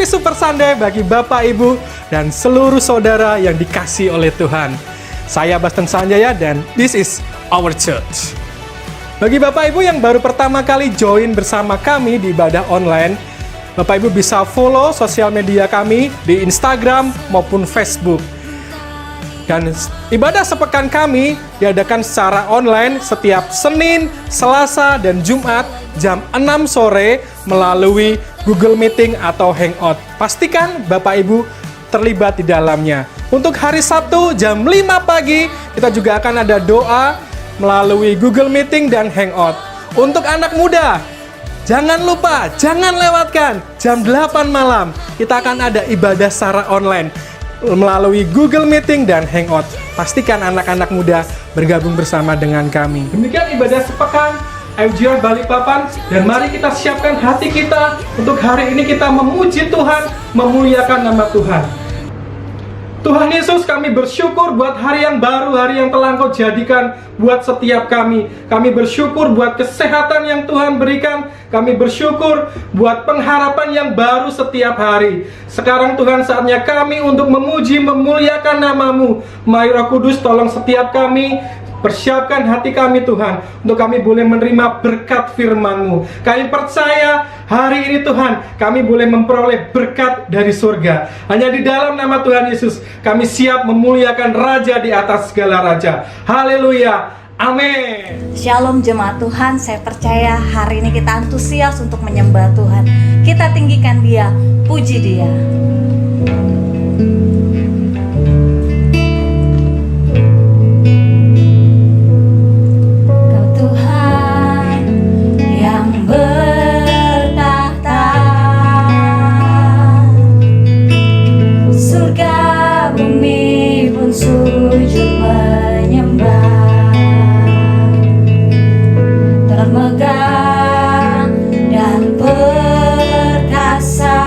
Happy Super Sunday bagi Bapak, Ibu, dan seluruh saudara yang dikasihi oleh Tuhan. Saya Basten Sanjaya dan this is our church. Bagi Bapak Ibu yang baru pertama kali join bersama kami di ibadah online, Bapak Ibu bisa follow sosial media kami di Instagram maupun Facebook. Dan ibadah sepekan kami diadakan secara online setiap Senin, Selasa, dan Jumat jam 6 sore melalui Google Meeting atau Hangout. Pastikan Bapak Ibu terlibat di dalamnya. Untuk hari Sabtu jam 5 pagi kita juga akan ada doa melalui Google Meeting dan Hangout. Untuk anak muda, jangan lupa, jangan lewatkan jam 8 malam kita akan ada ibadah secara online melalui Google Meeting dan Hangout. Pastikan anak-anak muda bergabung bersama dengan kami. Demikian ibadah sepekan FGR Balikpapan, dan mari kita siapkan hati kita untuk hari ini kita memuji Tuhan, memuliakan nama Tuhan. Tuhan Yesus, kami bersyukur buat hari yang baru, hari yang telah Engkau jadikan buat setiap kami. Kami bersyukur buat kesehatan yang Tuhan berikan. Kami bersyukur buat pengharapan yang baru setiap hari. Sekarang Tuhan, saatnya kami untuk memuji, memuliakan nama-Mu. Mari Roh Kudus tolong setiap kami, persiapkan hati kami Tuhan, untuk kami boleh menerima berkat firman-Mu. Kami percaya hari ini Tuhan, kami boleh memperoleh berkat dari surga. Hanya di dalam nama Tuhan Yesus, kami siap memuliakan Raja di atas segala Raja. Haleluya, amin. Shalom jemaat Tuhan, saya percaya hari ini kita antusias untuk menyembah Tuhan. Kita tinggikan Dia, puji Dia. Termegang dan perkasa.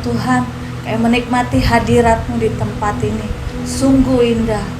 Tuhan, kayak menikmati hadirat-Mu di tempat ini. Sungguh indah.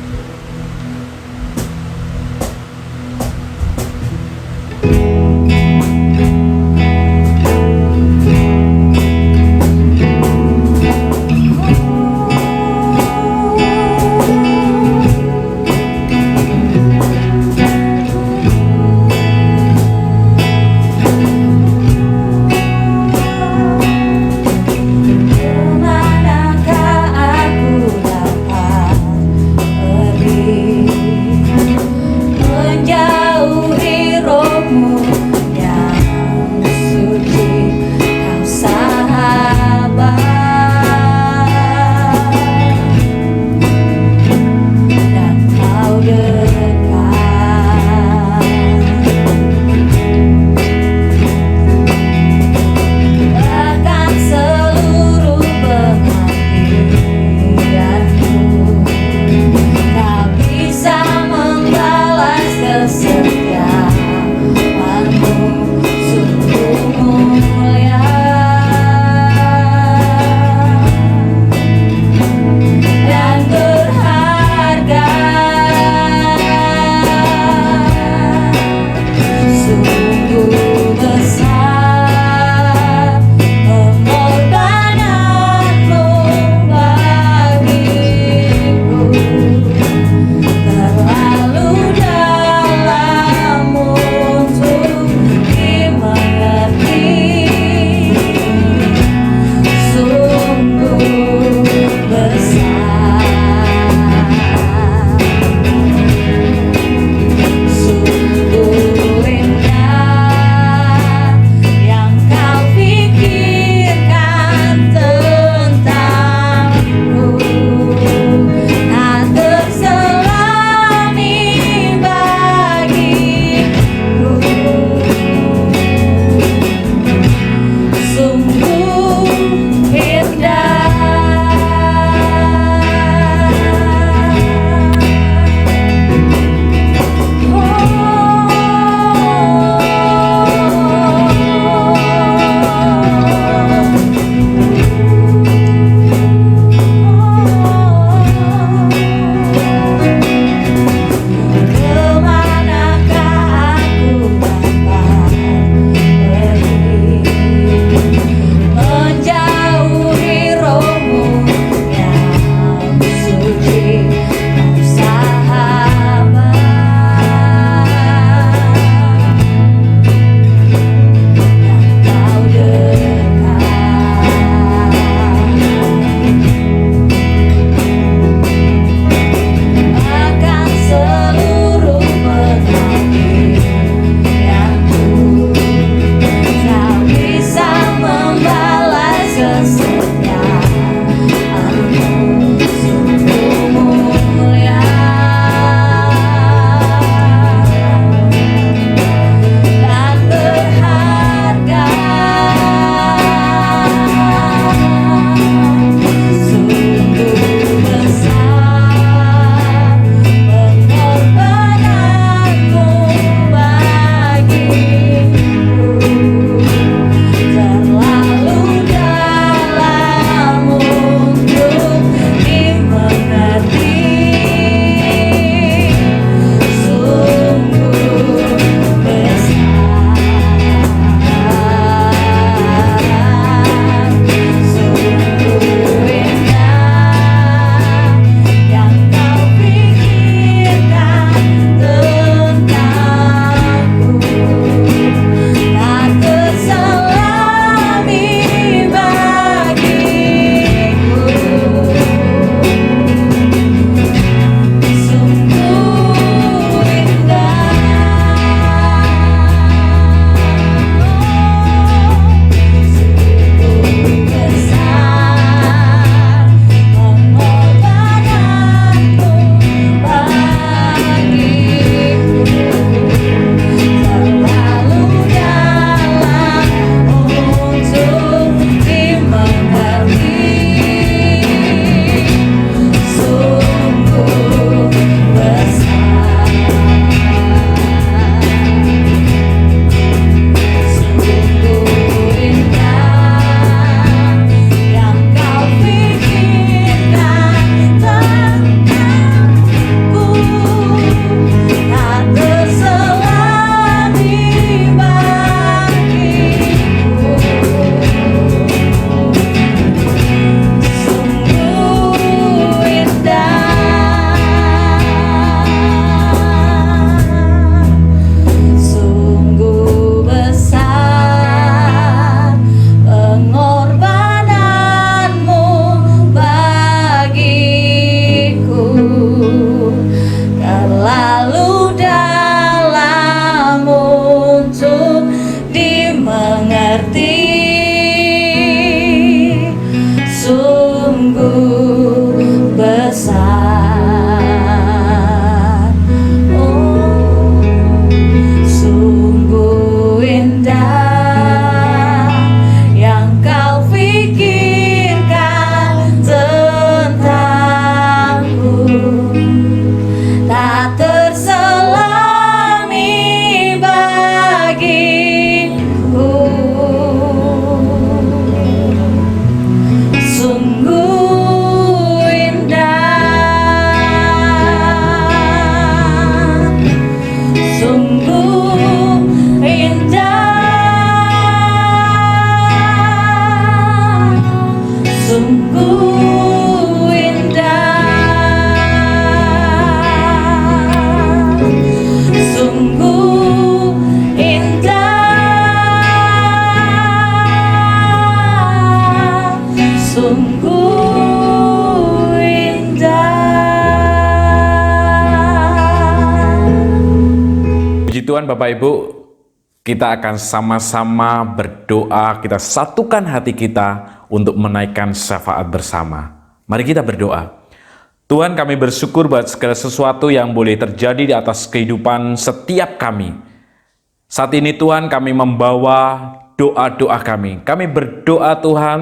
Bapak Ibu, kita akan sama-sama berdoa, kita satukan hati kita untuk menaikkan syafaat bersama. Mari kita berdoa. Tuhan, kami bersyukur buat segala sesuatu yang boleh terjadi di atas kehidupan setiap kami. Saat ini Tuhan, kami membawa doa-doa kami. Kami berdoa Tuhan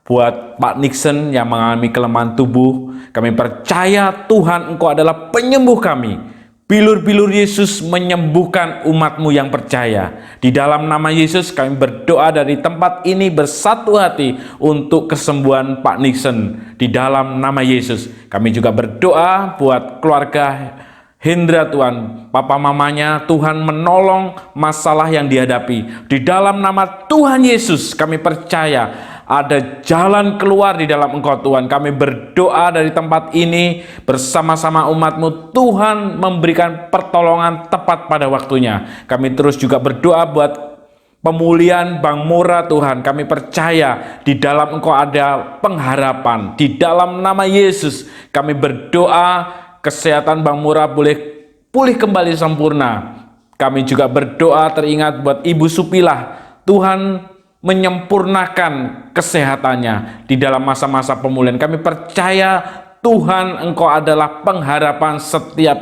buat Pak Nixon yang mengalami kelemahan tubuh. Kami percaya Tuhan Engkau adalah penyembuh kami. Bilur-bilur Yesus menyembuhkan umat-Mu yang percaya. Di dalam nama Yesus kami berdoa dari tempat ini bersatu hati untuk kesembuhan Pak Nixon. Di dalam nama Yesus kami juga berdoa buat keluarga Hendra Tuhan, papa mamanya, Tuhan menolong masalah yang dihadapi. Di dalam nama Tuhan Yesus kami percaya ada jalan keluar di dalam Engkau Tuhan. Kami berdoa dari tempat ini bersama-sama umat-Mu. Tuhan memberikan pertolongan tepat pada waktunya. Kami terus juga berdoa buat pemulihan Bang Mora Tuhan. Kami percaya di dalam Engkau ada pengharapan. Di dalam nama Yesus kami berdoa kesehatan Bang Mora boleh pulih kembali sempurna. Kami juga berdoa teringat buat Ibu Supilah. Tuhan menyempurnakan kesehatannya di dalam masa-masa pemulihan. Kami percaya Tuhan Engkau adalah pengharapan setiap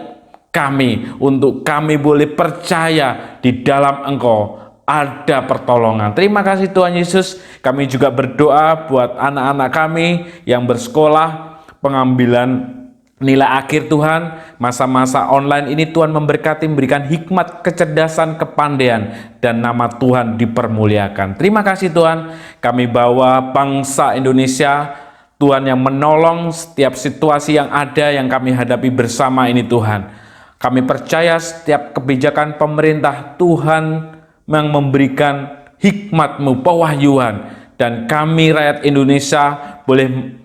kami. Untuk kami boleh percaya di dalam Engkau ada pertolongan. Terima kasih Tuhan Yesus. Kami juga berdoa buat anak-anak kami yang bersekolah, pengambilan nilai akhir Tuhan, masa-masa online ini Tuhan memberkati, memberikan hikmat, kecerdasan, kepandaian, dan nama Tuhan dipermuliakan. Terima kasih Tuhan, kami bawa bangsa Indonesia, Tuhan yang menolong setiap situasi yang ada yang kami hadapi bersama ini Tuhan. Kami percaya setiap kebijakan pemerintah Tuhan yang memberikan hikmat-Mu, pewahyuan, dan kami rakyat Indonesia boleh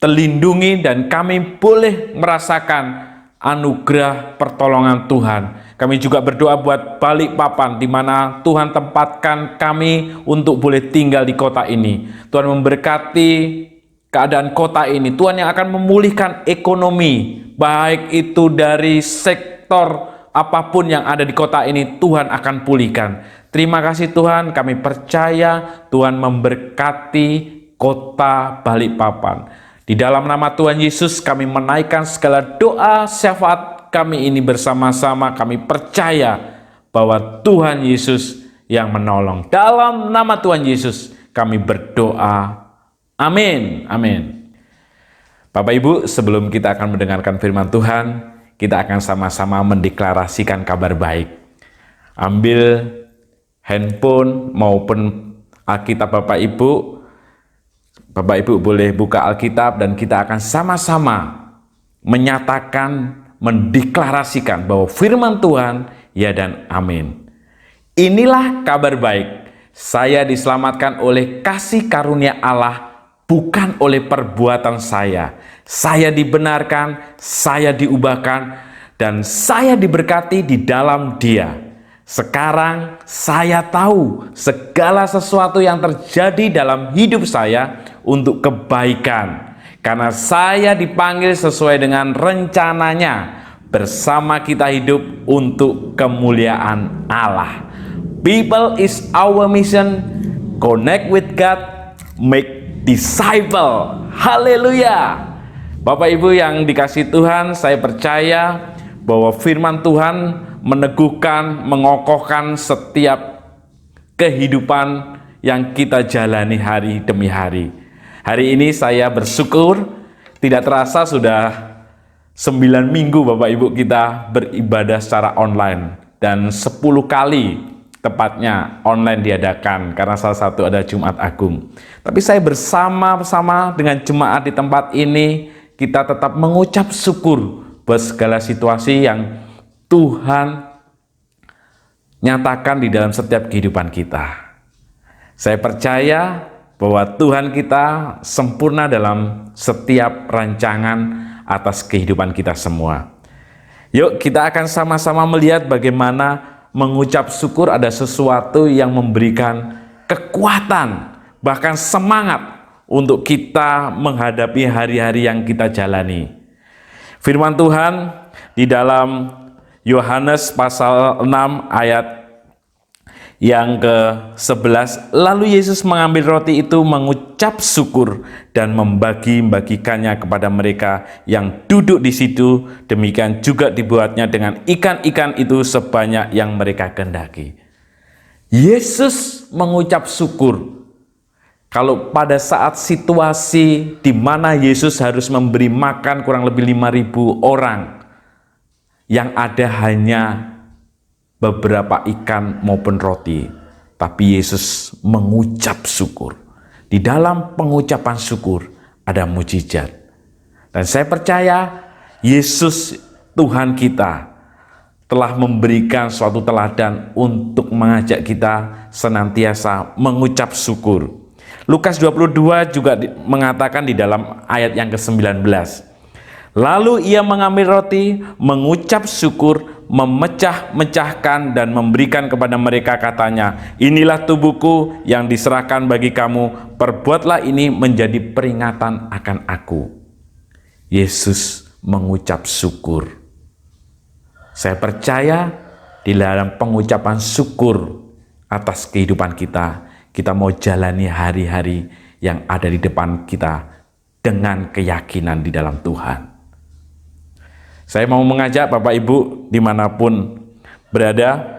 terlindungi dan kami boleh merasakan anugerah pertolongan Tuhan. Kami juga berdoa buat Balikpapan di mana Tuhan tempatkan kami untuk boleh tinggal di kota ini. Tuhan memberkati keadaan kota ini. Tuhan yang akan memulihkan ekonomi, baik itu dari sektor apapun yang ada di kota ini, Tuhan akan pulihkan. Terima kasih Tuhan, kami percaya Tuhan memberkati kota Balikpapan. Di dalam nama Tuhan Yesus kami menaikkan segala doa syafaat kami ini bersama-sama. Kami percaya bahwa Tuhan Yesus yang menolong. Dalam nama Tuhan Yesus kami berdoa. Amin. Amin. Bapak Ibu, sebelum kita akan mendengarkan firman Tuhan, kita akan sama-sama mendeklarasikan kabar baik. Ambil handphone maupun Alkitab Bapak Ibu. Bapak Ibu boleh buka Alkitab dan kita akan sama-sama menyatakan, mendeklarasikan bahwa firman Tuhan ya dan amin. Inilah kabar baik. Saya diselamatkan oleh kasih karunia Allah, bukan oleh perbuatan saya. Saya dibenarkan, saya diubahkan, dan saya diberkati di dalam Dia. Sekarang saya tahu segala sesuatu yang terjadi dalam hidup saya untuk kebaikan. Karena saya dipanggil sesuai dengan rencananya. Bersama kita hidup untuk kemuliaan Allah. People is our mission. Connect with God. Make disciple. Haleluya. Bapak Ibu yang dikasihi Tuhan, saya percaya bahwa firman Tuhan meneguhkan, mengokohkan setiap kehidupan yang kita jalani hari demi hari. Hari ini saya bersyukur, tidak terasa sudah 9 minggu Bapak Ibu kita beribadah secara online. Dan 10 kali tepatnya online diadakan, karena salah satu ada Jumat Agung. Tapi saya bersama-sama dengan jemaat di tempat ini, kita tetap mengucap syukur buat segala situasi yang Tuhan nyatakan di dalam setiap kehidupan kita. Saya percaya bahwa Tuhan kita sempurna dalam setiap rancangan atas kehidupan kita semua. Yuk kita akan sama-sama melihat bagaimana mengucap syukur ada sesuatu yang memberikan kekuatan, bahkan semangat untuk kita menghadapi hari-hari yang kita jalani. Firman Tuhan di dalam Yohanes pasal 6 ayat yang ke-11, lalu Yesus mengambil roti itu, mengucap syukur dan membagi-bagikannya kepada mereka yang duduk di situ. Demikian juga dibuatnya dengan ikan-ikan itu sebanyak yang mereka kehendaki. Yesus mengucap syukur. Kalau pada saat situasi di mana Yesus harus memberi makan kurang lebih 5.000 orang, yang ada hanya beberapa ikan maupun roti, tapi Yesus mengucap syukur. Di dalam pengucapan syukur ada mukjizat. Dan saya percaya Yesus Tuhan kita telah memberikan suatu teladan untuk mengajak kita senantiasa mengucap syukur. Lukas 22 juga mengatakan di dalam ayat yang ke-19, lalu ia mengambil roti, mengucap syukur, memecah-mecahkan dan memberikan kepada mereka, katanya, inilah tubuhku yang diserahkan bagi kamu, perbuatlah ini menjadi peringatan akan aku. Yesus mengucap syukur. Saya percaya di dalam pengucapan syukur atas kehidupan kita, kita mau jalani hari-hari yang ada di depan kita dengan keyakinan di dalam Tuhan. Saya mau mengajak Bapak Ibu dimanapun berada,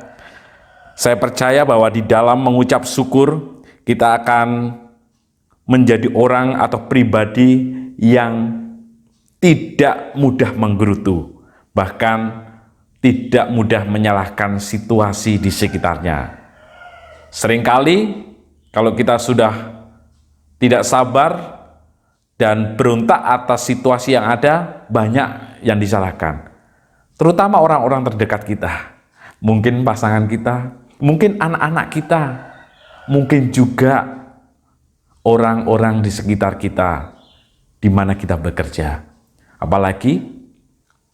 saya percaya bahwa di dalam mengucap syukur, kita akan menjadi orang atau pribadi yang tidak mudah menggerutu, bahkan tidak mudah menyalahkan situasi di sekitarnya. Seringkali kalau kita sudah tidak sabar dan berontak atas situasi yang ada, banyak yang disalahkan. Terutama orang-orang terdekat kita. Mungkin pasangan kita, mungkin anak-anak kita, mungkin juga orang-orang di sekitar kita di mana kita bekerja. Apalagi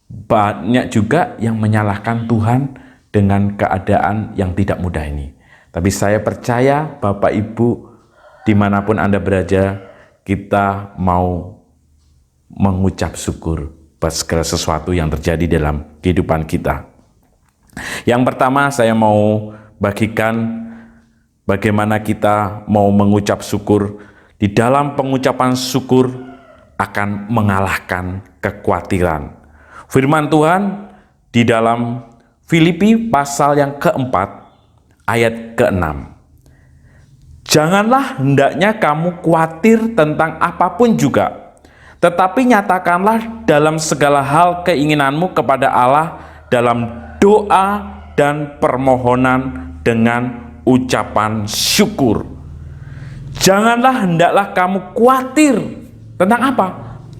banyak juga yang menyalahkan Tuhan dengan keadaan yang tidak mudah ini. Tapi saya percaya Bapak Ibu dimanapun Anda berada, kita mau mengucap syukur atas segala sesuatu yang terjadi dalam kehidupan kita. Yang pertama saya mau bagikan bagaimana kita mau mengucap syukur. Di dalam pengucapan syukur akan mengalahkan kekhawatiran. Firman Tuhan di dalam Filipi pasal yang keempat ayat ke-6. Janganlah hendaknya kamu khawatir tentang apapun juga, tetapi nyatakanlah dalam segala hal keinginanmu kepada Allah dalam doa dan permohonan dengan ucapan syukur. Janganlah hendaklah kamu khawatir tentang apa?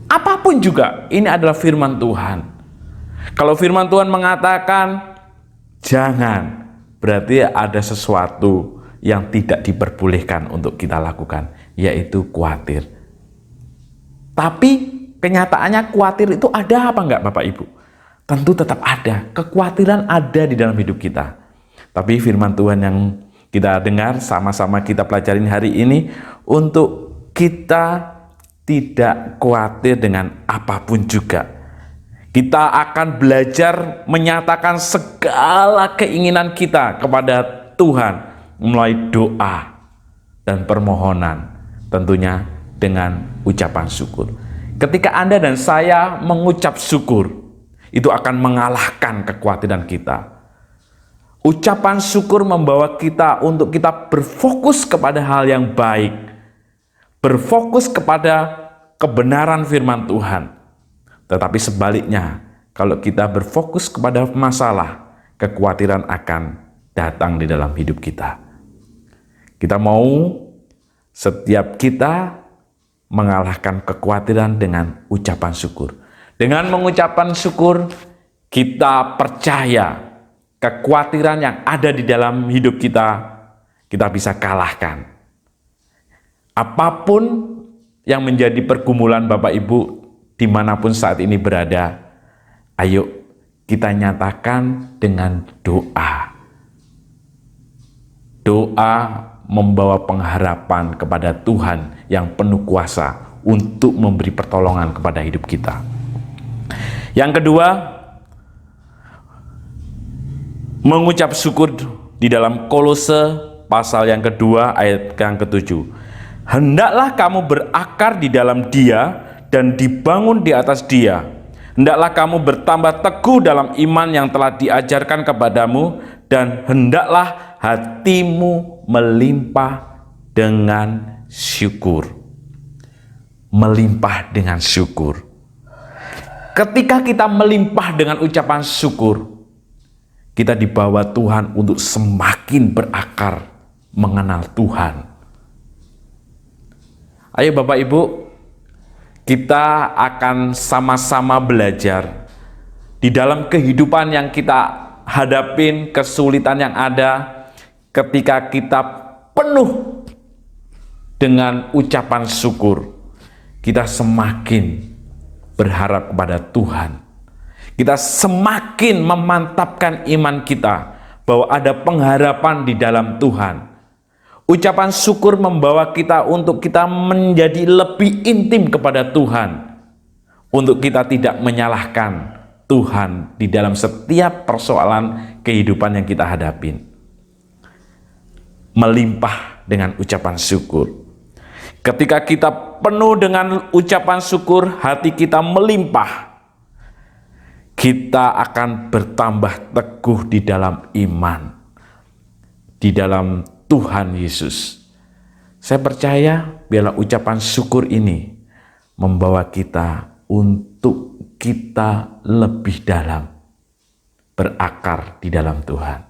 Apapun juga. Ini adalah firman Tuhan. Kalau firman Tuhan mengatakan jangan, berarti ada sesuatu yang tidak diperbolehkan untuk kita lakukan, yaitu khawatir. Tapi kenyataannya khawatir itu ada apa enggak Bapak Ibu? Tentu tetap ada. Kekhawatiran ada di dalam hidup kita. Tapi firman Tuhan yang kita dengar, sama-sama kita pelajarin hari ini, untuk kita tidak khawatir dengan apapun juga. Kita akan belajar menyatakan segala keinginan kita kepada Tuhan melalui doa dan permohonan, tentunya dengan ucapan syukur. Ketika Anda dan saya mengucap syukur, itu akan mengalahkan kekhawatiran kita. Ucapan syukur membawa kita untuk kita berfokus kepada hal yang baik, berfokus kepada kebenaran firman Tuhan. Tetapi sebaliknya, kalau kita berfokus kepada masalah, kekhawatiran akan datang di dalam hidup kita. Kita mau setiap kita mengalahkan kekhawatiran dengan ucapan syukur. Dengan mengucapkan syukur, kita percaya kekhawatiran yang ada di dalam hidup kita bisa kalahkan. Apapun yang menjadi pergumulan Bapak Ibu dimanapun saat ini berada, ayo kita nyatakan dengan doa. Doa membawa pengharapan kepada Tuhan yang penuh kuasa untuk memberi pertolongan kepada hidup kita. Yang kedua, mengucap syukur di dalam Kolose pasal yang kedua ayat yang ketujuh. Hendaklah kamu berakar di dalam Dia dan dibangun di atas Dia. Hendaklah kamu bertambah teguh dalam iman yang telah diajarkan kepadamu, dan hendaklah hatimu melimpah dengan syukur. Melimpah dengan syukur. Ketika kita melimpah dengan ucapan syukur, kita dibawa Tuhan untuk semakin berakar mengenal Tuhan. Ayo Bapak Ibu, kita akan sama-sama belajar di dalam kehidupan yang kita hadapin, kesulitan yang ada, ketika kita penuh dengan ucapan syukur, kita semakin berharap kepada Tuhan. Kita semakin memantapkan iman kita bahwa ada pengharapan di dalam Tuhan. Ucapan syukur membawa kita untuk kita menjadi lebih intim kepada Tuhan. Untuk kita tidak menyalahkan Tuhan di dalam setiap persoalan kehidupan yang kita hadapin. Melimpah dengan ucapan syukur. Ketika kita penuh dengan ucapan syukur, hati kita melimpah. Kita akan bertambah teguh di dalam iman, di dalam Tuhan Yesus. Saya percaya biarlah ucapan syukur ini membawa kita untuk kita lebih dalam berakar di dalam Tuhan.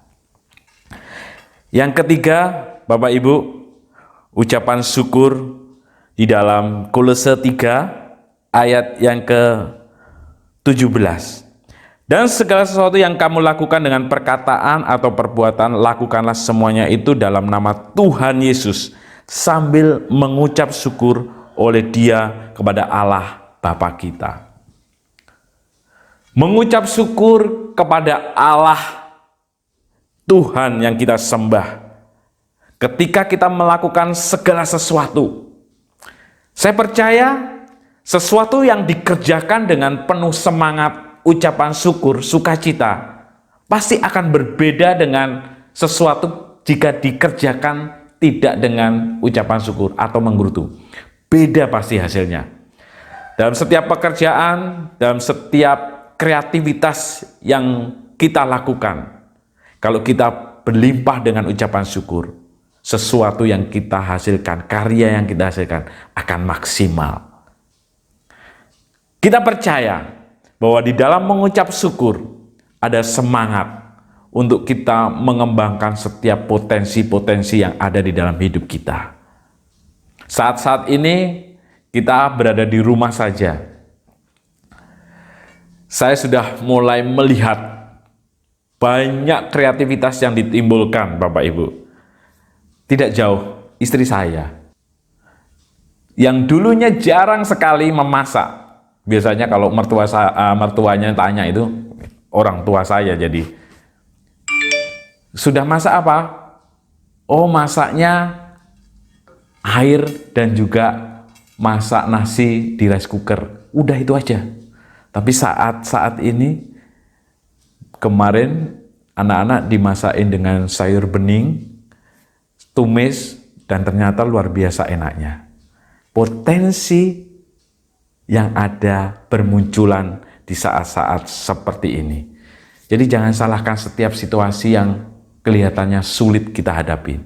Yang ketiga, Bapak Ibu, ucapan syukur di dalam Kolose 3 ayat yang ke-17. Dan segala sesuatu yang kamu lakukan dengan perkataan atau perbuatan, lakukanlah semuanya itu dalam nama Tuhan Yesus, sambil mengucap syukur oleh Dia kepada Allah Bapa kita. Mengucap syukur kepada Allah Tuhan yang kita sembah ketika kita melakukan segala sesuatu. Saya percaya sesuatu yang dikerjakan dengan penuh semangat, ucapan syukur, sukacita, pasti akan berbeda dengan sesuatu jika dikerjakan tidak dengan ucapan syukur atau menggerutu. Beda pasti hasilnya. Dalam setiap pekerjaan, dalam setiap kreativitas yang kita lakukan, kalau kita berlimpah dengan ucapan syukur, sesuatu yang kita hasilkan, karya yang kita hasilkan akan maksimal. Kita percaya bahwa di dalam mengucap syukur ada semangat untuk kita mengembangkan setiap potensi-potensi yang ada di dalam hidup kita. Saat-saat ini kita berada di rumah saja. Saya sudah mulai melihat banyak kreativitas yang ditimbulkan, Bapak Ibu. Tidak jauh, istri saya yang dulunya jarang sekali memasak. Biasanya kalau mertuanya tanya itu orang tua saya, jadi sudah masak apa? Oh, masaknya air dan juga masak nasi di rice cooker. Udah itu aja. Tapi saat ini kemarin anak-anak dimasakin dengan sayur bening, tumis, dan ternyata luar biasa enaknya. Potensi yang ada bermunculan di saat-saat seperti ini. Jadi jangan salahkan setiap situasi yang kelihatannya sulit kita hadapi.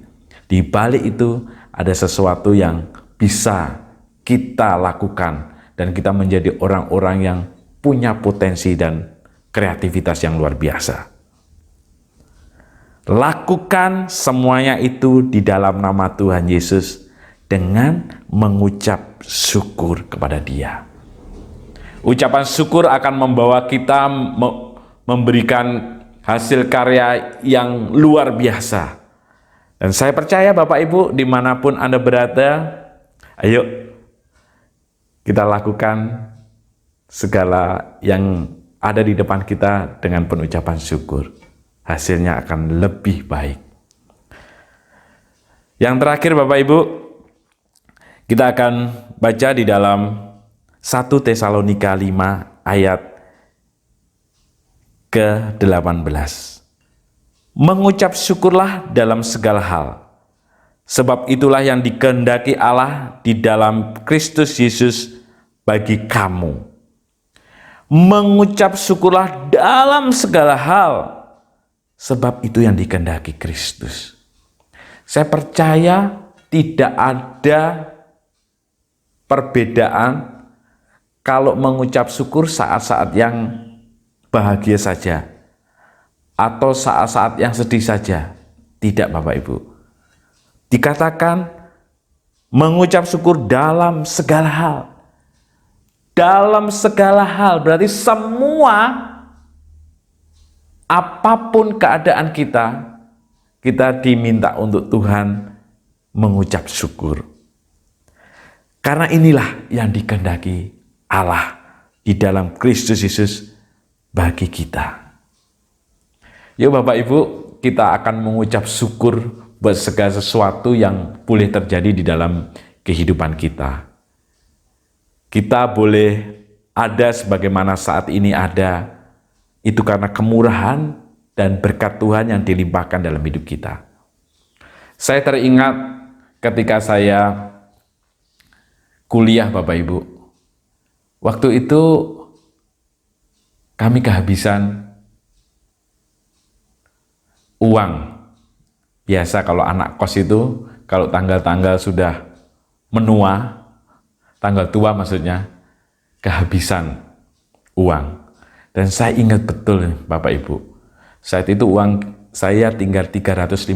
Di balik itu ada sesuatu yang bisa kita lakukan dan kita menjadi orang-orang yang punya potensi dan kreativitas yang luar biasa. Lakukan semuanya itu di dalam nama Tuhan Yesus dengan mengucap syukur kepada Dia. Ucapan syukur akan membawa kita memberikan hasil karya yang luar biasa. Dan saya percaya Bapak Ibu dimanapun Anda berada, ayo kita lakukan segala yang ada di depan kita dengan penucapan syukur. Hasilnya akan lebih baik. Yang terakhir Bapak Ibu, kita akan baca di dalam 1 Tesalonika 5 ayat ke-18. Mengucap syukurlah dalam segala hal, sebab itulah yang dikehendaki Allah di dalam Kristus Yesus bagi kamu. Mengucap syukurlah dalam segala hal, sebab itu yang dikehendaki Kristus. Saya percaya tidak ada perbedaan kalau mengucap syukur saat-saat yang bahagia saja atau saat-saat yang sedih saja. Tidak, Bapak Ibu. Dikatakan mengucap syukur dalam segala hal. Dalam segala hal berarti semua, apapun keadaan kita diminta untuk Tuhan mengucap syukur. Karena inilah yang dikehendaki Allah di dalam Kristus Yesus bagi kita. Yuk Bapak Ibu, kita akan mengucap syukur buat segala sesuatu yang boleh terjadi di dalam kehidupan kita. Kita boleh ada sebagaimana saat ini ada, itu karena kemurahan dan berkat Tuhan yang dilimpahkan dalam hidup kita. Saya teringat ketika saya kuliah Bapak Ibu. Waktu itu kami kehabisan uang. Biasa kalau anak kos itu, kalau tanggal-tanggal sudah menua, tanggal tua maksudnya, kehabisan uang. Dan saya ingat betul Bapak Ibu, saat itu uang saya tinggal 350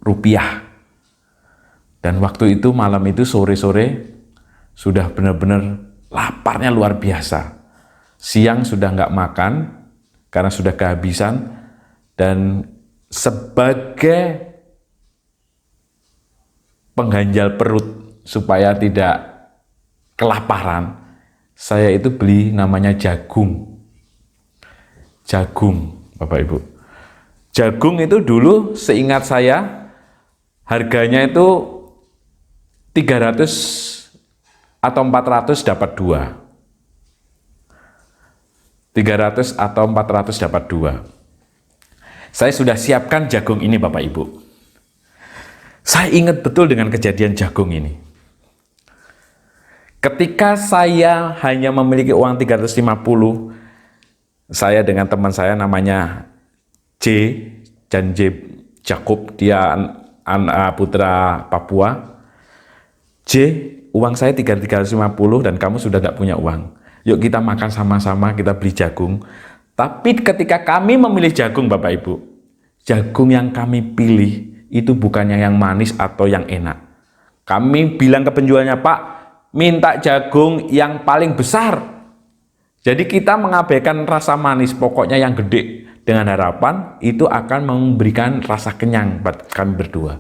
rupiah. Dan waktu itu malam itu sore-sore sudah benar-benar laparnya luar biasa. Siang sudah nggak makan karena sudah kehabisan, dan sebagai pengganjal perut supaya tidak kelaparan, saya itu beli namanya jagung. Jagung, Bapak Ibu. Jagung itu dulu seingat saya harganya itu 300 atau 400 dapat 2. 300 atau 400 dapat 2. Saya sudah siapkan jagung ini Bapak Ibu. Saya ingat betul dengan kejadian jagung ini. Ketika saya hanya memiliki uang 350, saya dengan teman saya namanya Jan J. Jacob, dia putra Papua. Uang saya 350 dan kamu sudah tidak punya uang. Yuk kita makan sama-sama, kita beli jagung. Tapi ketika kami memilih jagung Bapak Ibu, jagung yang kami pilih itu bukannya yang manis atau yang enak. Kami bilang ke penjualnya, Pak, minta jagung yang paling besar. Jadi kita mengabaikan rasa manis, pokoknya yang gede. Dengan harapan itu akan memberikan rasa kenyang buat kami berdua.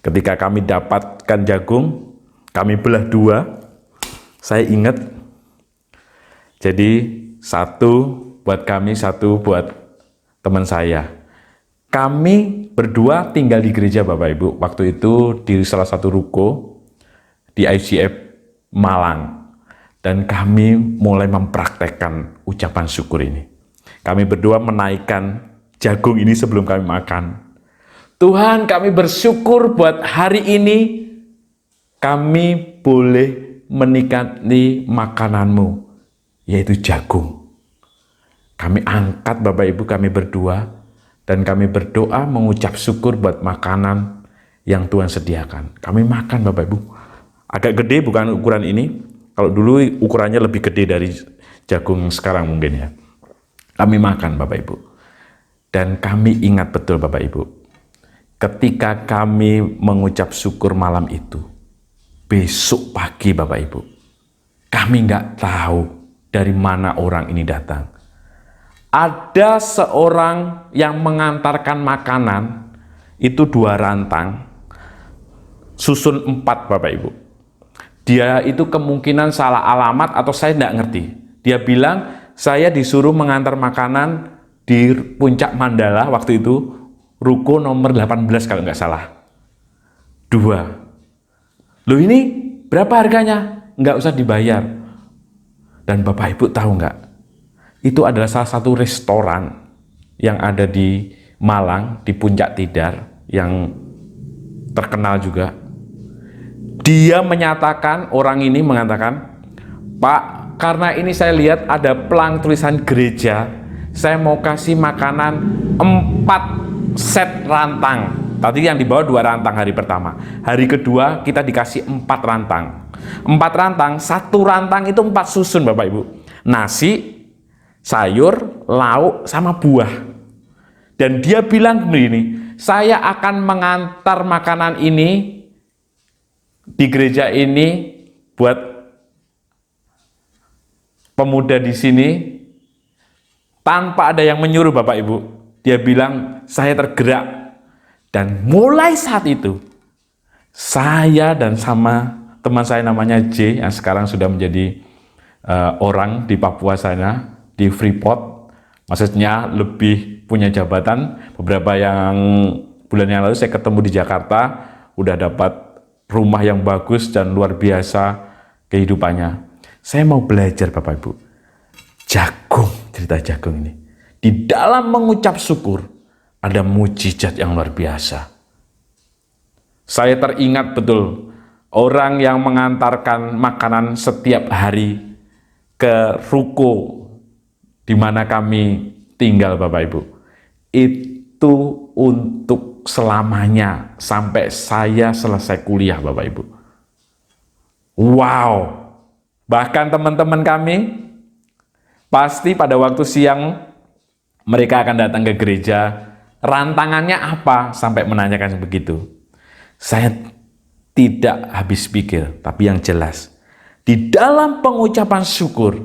Ketika kami dapatkan jagung, kami belah 2. Saya ingat, jadi 1 buat kami, 1 buat teman saya. Kami berdua tinggal di gereja Bapak Ibu. Waktu itu di salah satu ruko di ICF Malang. Dan kami mulai mempraktekkan ucapan syukur ini. Kami berdua menaikkan jagung ini sebelum kami makan. Tuhan, kami bersyukur buat hari ini kami boleh menikmati makanan-Mu, yaitu jagung. Kami angkat Bapak Ibu, kami berdua, dan kami berdoa mengucap syukur buat makanan yang Tuhan sediakan. Kami makan Bapak Ibu. Agak gede, bukan ukuran ini. Kalau dulu ukurannya lebih gede dari jagung sekarang mungkin ya. Kami makan Bapak Ibu. Dan kami ingat betul Bapak Ibu, ketika kami mengucap syukur malam itu, besok pagi Bapak Ibu, kami nggak tahu dari mana orang ini datang. Ada seorang yang mengantarkan makanan, itu 2 rantang, susun 4 Bapak Ibu. Dia itu kemungkinan salah alamat atau saya nggak ngerti. Dia bilang, saya disuruh mengantar makanan di Puncak Mandala waktu itu, ruko nomor 18 kalau nggak salah. 2. Loh ini berapa harganya? Nggak usah dibayar. Dan Bapak Ibu tahu nggak? itu adalah salah satu restoran yang ada di Malang, di Puncak Tidar, yang terkenal juga. Dia menyatakan, orang ini mengatakan, Pak, karena ini saya lihat ada pelang tulisan gereja, saya mau kasih makanan 4 set rantang. Tadi yang dibawa 2 rantang hari pertama. Hari kedua kita dikasih 4 rantang. 4 rantang, 1 rantang itu 4 susun Bapak Ibu. Nasi, sayur, lauk, sama buah. Dan dia bilang begini, saya akan mengantar makanan ini di gereja ini buat pemuda di sini tanpa ada yang menyuruh Bapak Ibu. Dia bilang, saya tergerak. Dan mulai saat itu, saya dan sama teman saya namanya J, yang sekarang sudah menjadi orang di Papua sana, di Freeport, maksudnya lebih punya jabatan. Beberapa yang bulan yang lalu saya ketemu di Jakarta, udah dapat rumah yang bagus dan luar biasa kehidupannya. Saya mau belajar Bapak Ibu, jagung, cerita jagung ini. Di dalam mengucap syukur, ada mujizat yang luar biasa. Saya teringat betul, orang yang mengantarkan makanan setiap hari ke ruko di mana kami tinggal Bapak Ibu. Itu untuk selamanya sampai saya selesai kuliah Bapak Ibu. Wow. Bahkan teman-teman kami pasti pada waktu siang mereka akan datang ke gereja. Rantangannya apa? Sampai menanyakan begitu. Saya tidak habis pikir, tapi yang jelas, di dalam pengucapan syukur,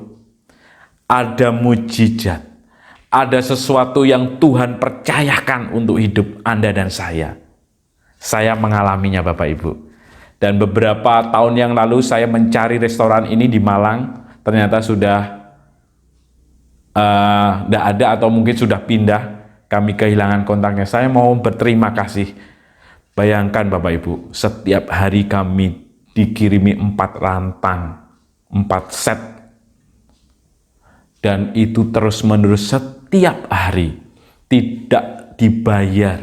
ada mujizat, ada sesuatu yang Tuhan percayakan untuk hidup Anda dan saya. Saya mengalaminya Bapak Ibu. Dan beberapa tahun yang lalu saya mencari restoran ini di Malang, ternyata sudah tidak ada atau mungkin sudah pindah. Kami kehilangan kontaknya. Saya mau berterima kasih. Bayangkan Bapak Ibu, setiap hari kami dikirimi 4 rantang, 4 set. Dan itu terus-menerus setiap hari. Tidak dibayar.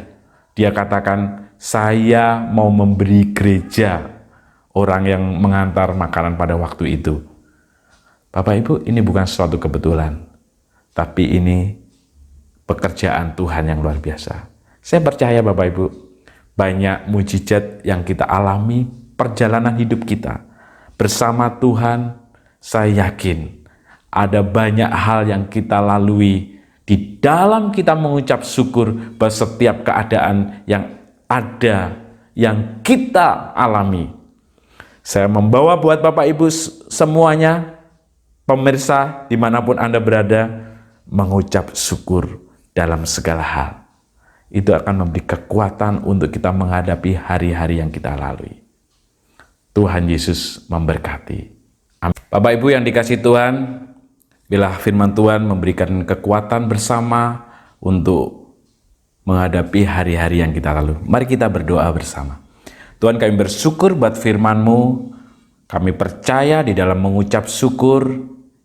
Dia katakan, saya mau memberi gereja orang yang mengantar makanan pada waktu itu. Bapak Ibu, ini bukan suatu kebetulan. Tapi ini pekerjaan Tuhan yang luar biasa. Saya percaya Bapak Ibu, banyak mujizat yang kita alami perjalanan hidup kita. Bersama Tuhan, saya yakin ada banyak hal yang kita lalui di dalam kita mengucap syukur bahwa setiap keadaan yang ada, yang kita alami. Saya membawa buat Bapak Ibu semuanya, pemirsa dimanapun Anda berada, mengucap syukur dalam segala hal. Itu akan memberi kekuatan untuk kita menghadapi hari-hari yang kita lalui. Tuhan Yesus memberkati. Amin. Bapak Ibu yang dikasihi Tuhan, bila firman Tuhan memberikan kekuatan bersama untuk menghadapi hari-hari yang kita lalui. Mari kita berdoa bersama. Tuhan, kami bersyukur buat firman-Mu. Kami percaya di dalam mengucap syukur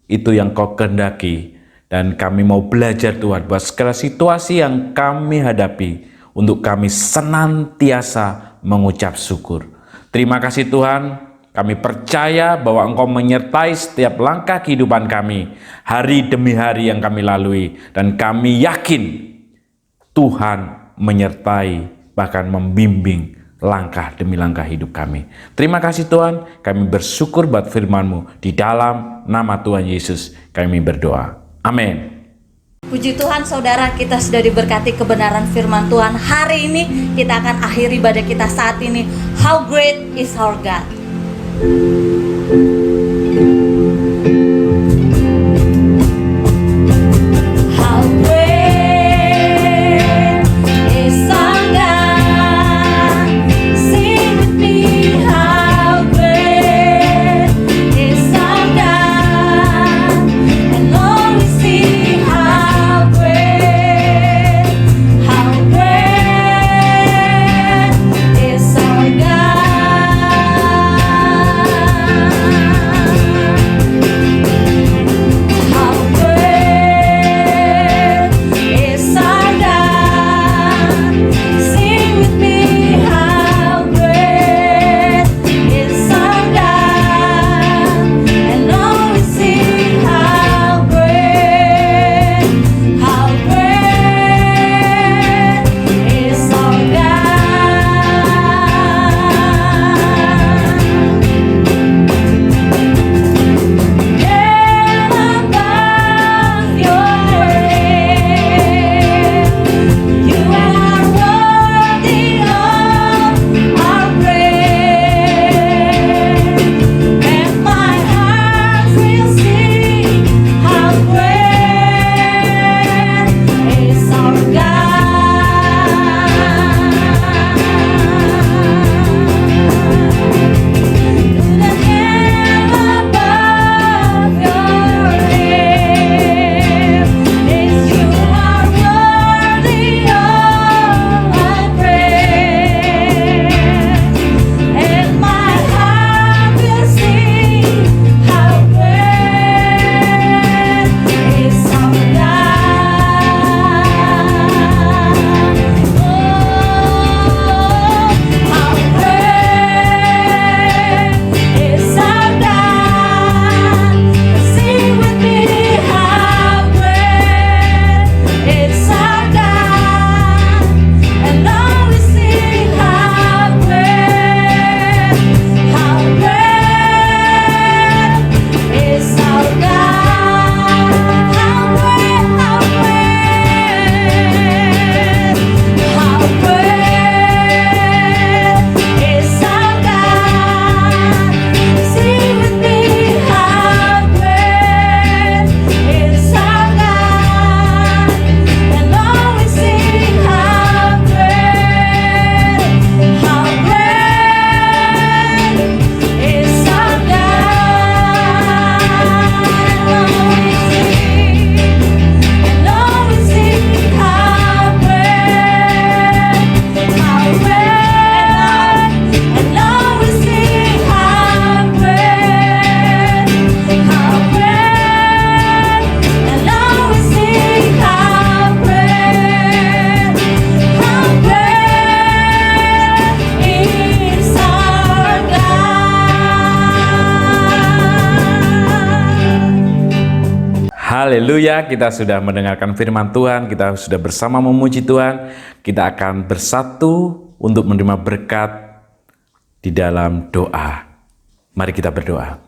itu yang Kau kehendaki. Dan kami mau belajar Tuhan bahwa segala situasi yang kami hadapi untuk kami senantiasa mengucap syukur. Terima kasih Tuhan, kami percaya bahwa Engkau menyertai setiap langkah kehidupan kami, hari demi hari yang kami lalui. Dan kami yakin Tuhan menyertai, bahkan membimbing langkah demi langkah hidup kami. Terima kasih Tuhan, kami bersyukur buat firman-Mu. Di dalam nama Tuhan Yesus kami berdoa. Amin. Puji Tuhan saudara, kita sudah diberkati kebenaran firman Tuhan. Hari ini kita akan akhiri ibadah kita saat ini. How great is our God. How great is our God. Sing with me, how great is our God. And Lord, we see how great is our God. Haleluya, kita sudah mendengarkan firman Tuhan, kita sudah bersama memuji Tuhan. Kita akan bersatu untuk menerima berkat di dalam doa. Mari kita berdoa.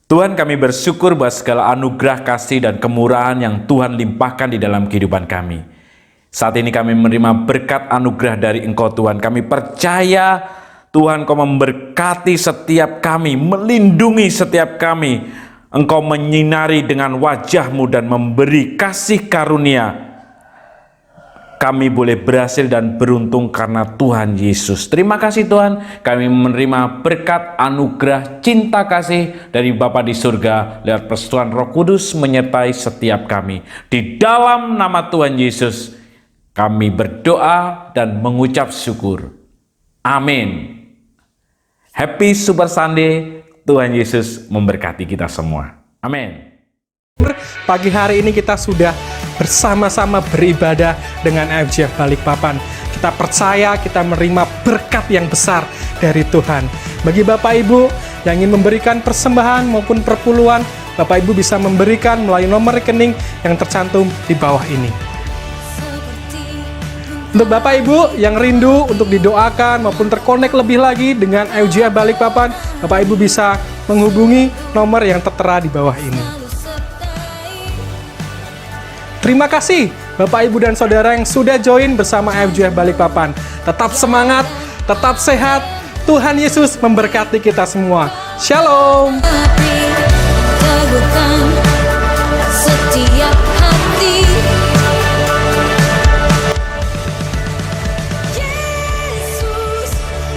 Tuhan, kami bersyukur bahwa segala anugerah, kasih, dan kemurahan yang Tuhan limpahkan di dalam kehidupan kami. Saat ini kami menerima berkat anugerah dari Engkau Tuhan. Kami percaya Tuhan, Engkau memberkati setiap kami, melindungi setiap kami. Engkau menyinari dengan wajah-Mu dan memberi kasih karunia. Kami boleh berhasil dan beruntung karena Tuhan Yesus. Terima kasih Tuhan, kami menerima berkat anugerah cinta kasih dari Bapa di surga lewat persetujuan Roh Kudus menyertai setiap kami. Di dalam nama Tuhan Yesus, kami berdoa dan mengucap syukur. Amin. Happy Super Sunday. Tuhan Yesus memberkati kita semua. Amin. Pagi hari ini kita sudah bersama-sama beribadah dengan FGF Balikpapan. Kita percaya kita menerima berkat yang besar dari Tuhan. Bagi Bapak Ibu yang ingin memberikan persembahan maupun perpuluhan, Bapak Ibu bisa memberikan melalui nomor rekening yang tercantum di bawah ini. Untuk Bapak Ibu yang rindu untuk didoakan maupun terkonek lebih lagi dengan FGF Balikpapan, Bapak Ibu bisa menghubungi nomor yang tertera di bawah ini. Terima kasih Bapak Ibu dan Saudara yang sudah join bersama FGF Balikpapan. Tetap semangat, tetap sehat. Tuhan Yesus memberkati kita semua. Shalom. Teguhkan setiap